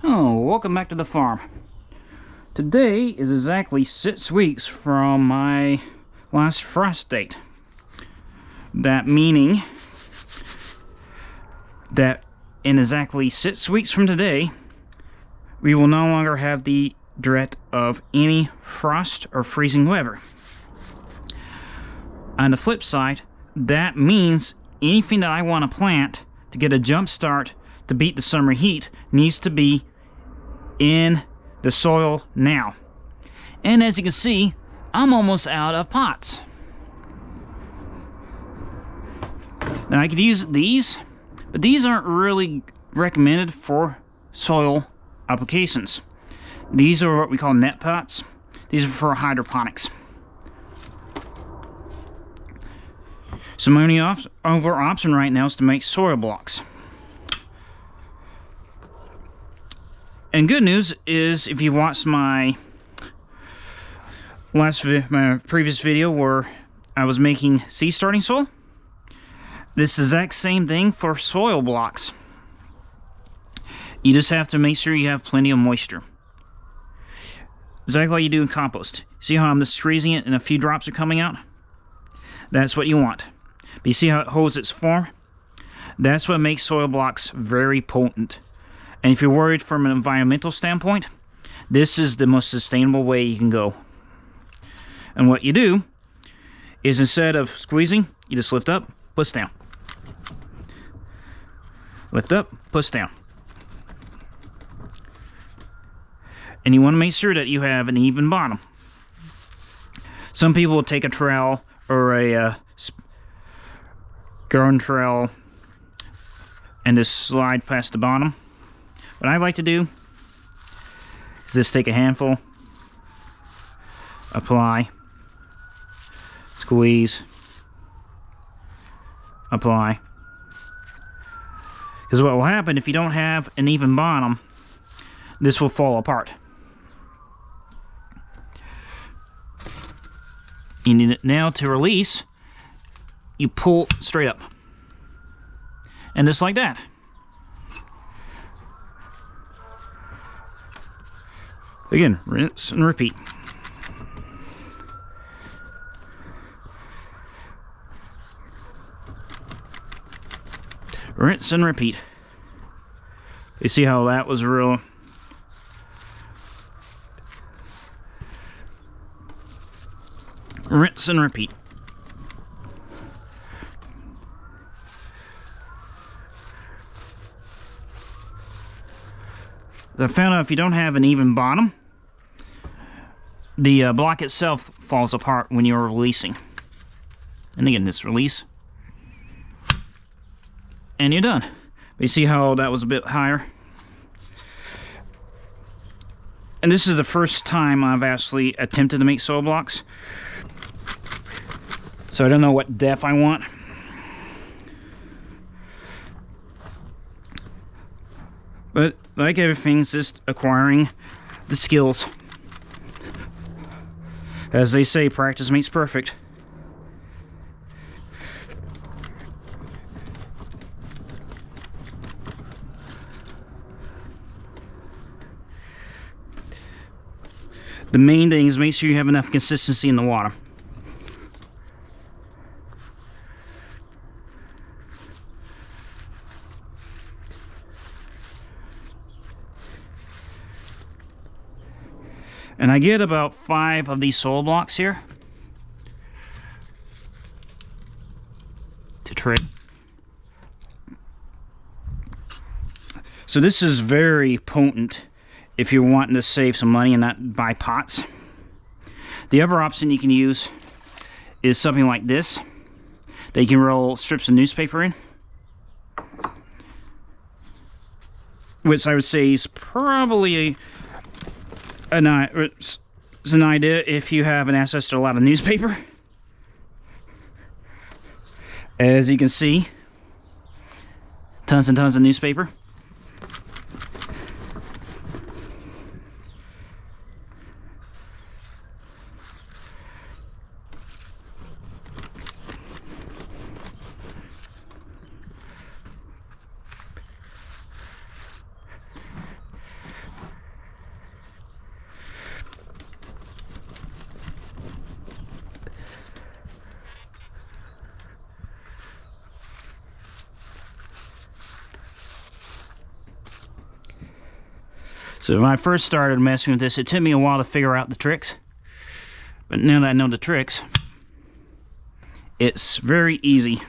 Oh, welcome back to the farm. Today is exactly 6 weeks from my last frost date. That meaning that in exactly 6 weeks from today, we will no longer have the threat of any frost or freezing weather. On the flip side, that means anything that I want to plant to get a jump start to beat the summer heat needs to be in the soil now. And as you can see, I'm almost out of pots. Now I could use these, but these aren't really recommended for soil applications. These are what we call net pots. These are for hydroponics. So my only other option right now is to make soil blocks. And good news is, if you've watched my previous video where I was making seed starting soil, this exact same thing for soil blocks. You just have to make sure you have plenty of moisture. Exactly like you do in compost. See how I'm just squeezing it and a few drops are coming out? That's what you want. But you see how it holds its form? That's what makes soil blocks very potent. And if you're worried from an environmental standpoint, this is the most sustainable way you can go. And what you do is, instead of squeezing, you just lift up, push down. Lift up, push down. And you want to make sure that you have an even bottom. Some people will take a trowel or a garden trowel and just slide past the bottom. What I like to do is just take a handful, apply, squeeze, apply. Because what will happen if you don't have an even bottom, this will fall apart. You need it now to release. You pull straight up. And just like that. Again, rinse and repeat. Rinse and repeat. You see how that was real? Rinse and repeat. I found out if you don't have an even bottom, the block itself falls apart when you're releasing. And again, this release. And you're done. But you see how that was a bit higher? And this is the first time I've actually attempted to make soil blocks. So I don't know what depth I want. But like everything, it's just acquiring the skills. As they say, practice makes perfect. The main thing is make sure you have enough consistency in the water. And I get about 5 of these soil blocks here to trade. So this is very potent if you're wanting to save some money and not buy pots. The other option you can use is something like this that you can roll strips of newspaper in, which I would say is probably it's an idea if you have an access to a lot of newspaper. As you can see, tons and tons of newspaper. So when I first started messing with this, it took me a while to figure out the tricks. But now that I know the tricks, it's very easy.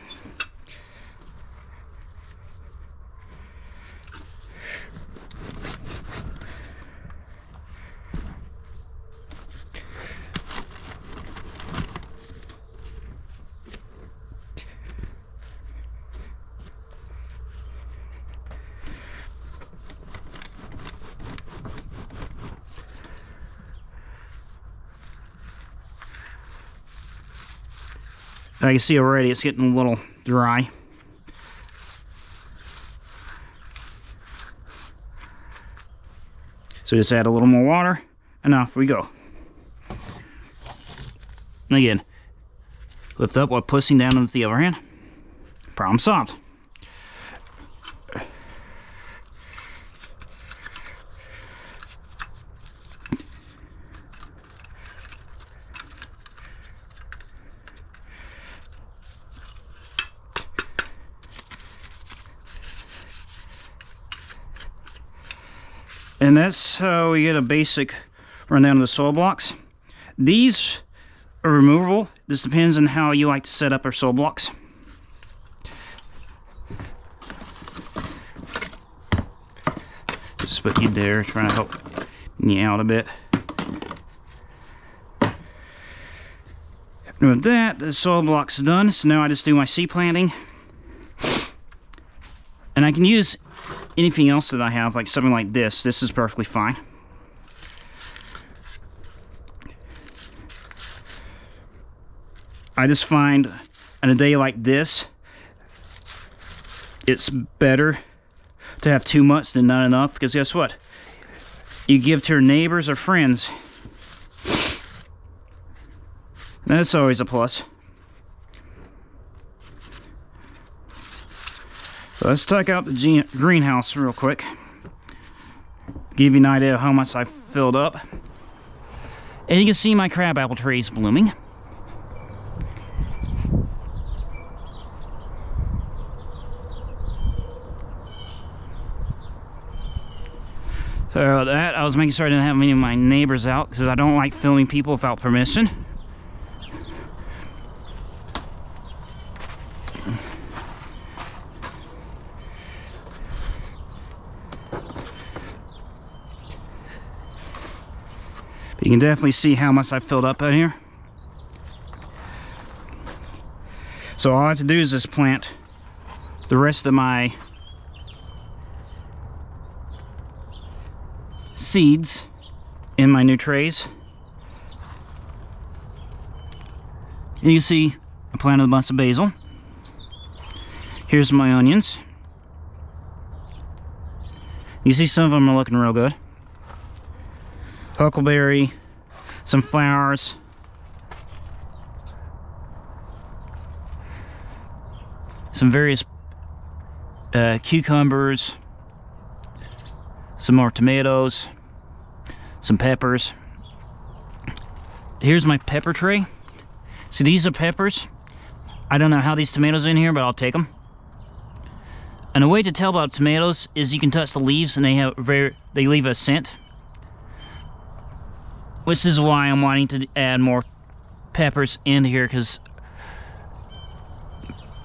I can see already it's getting a little dry. So just add a little more water, and off we go. And again, lift up while pushing down with the other hand. Problem solved. And that's how we get a basic rundown of the soil blocks. These are removable. This depends on how you like to set up our soil blocks. Just put you there, trying to help me out a bit. And with that, the soil block's done. So now I just do my seed planting. And I can use anything else that I have, like something like this. This is perfectly fine. I just find on a day like this, it's better to have too much than not enough, because guess what? You give to your neighbors or friends. That's always a plus. So let's check out the greenhouse real quick. Give you an idea of how much I filled up. And you can see my crabapple trees blooming. So that, I was making sure I didn't have any of my neighbors out, because I don't like filming people without permission. You can definitely see how much I filled up in here. So all I have to do is just plant the rest of my seeds in my new trays. And you see I planted a bunch of basil. Here's my onions. You see some of them are looking real good. Huckleberry, some flowers, some various cucumbers, some more tomatoes, some peppers. Here's my pepper tray. See, these are peppers. I don't know how these tomatoes are in here, but I'll take them. And a way to tell about tomatoes is you can touch the leaves and they leave a scent. Which is why I'm wanting to add more peppers into here, because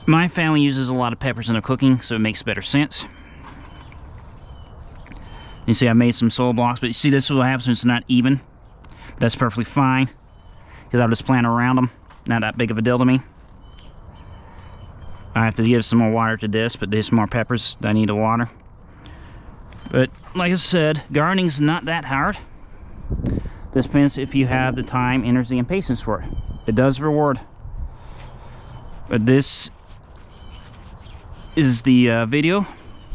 my family uses a lot of peppers in their cooking, so it makes better sense. You see I made some soil blocks, but you see this is what happens when it's not even. That's perfectly fine, because I'll just plant around them. Not that big of a deal to me. I have to give some more water to this, but there's some more peppers that I need to water. But like I said, gardening's not that hard. This depends if you have the time, energy, and patience for it. It does reward. But this is the video,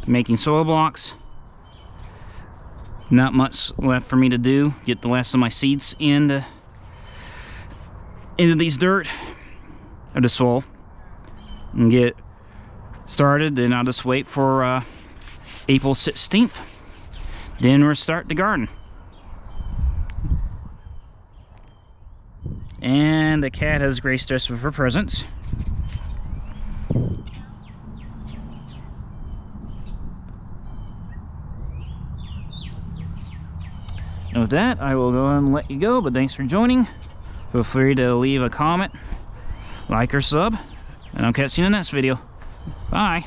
making soil blocks. Not much left for me to do. Get the last of my seeds into these dirt, or the soil, and get started. Then I'll just wait for April 16th. Then we'll start the garden. And the cat has graced us with her presents. And with that, I will go ahead and let you go, but thanks for joining. Feel free to leave a comment, like or sub, and I'll catch you in the next video. Bye.